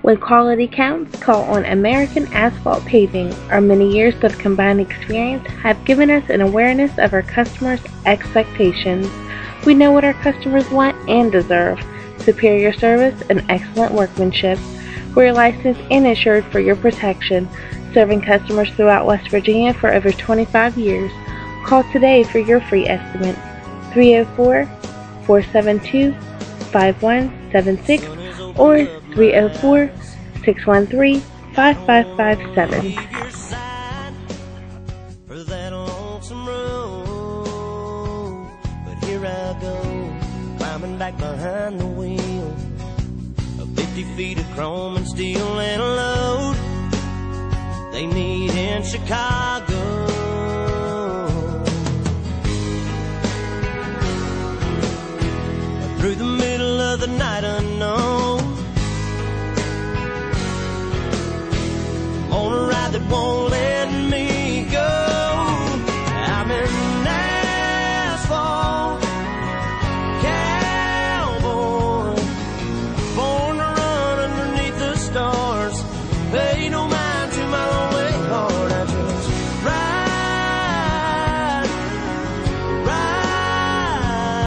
When quality counts, call on American Asphalt Paving. Our many years of combined experience have given us an awareness of our customers' expectations. We know what our customers want and deserve: superior service and excellent workmanship. We're licensed and insured for your protection, serving customers throughout West Virginia for over 25 years. Call today for your free estimate. 304-472-5176 or 304-613-5557. Here I go, climbing back behind the wheel. 50 feet of chrome and steel and a load they need in Chicago. Through the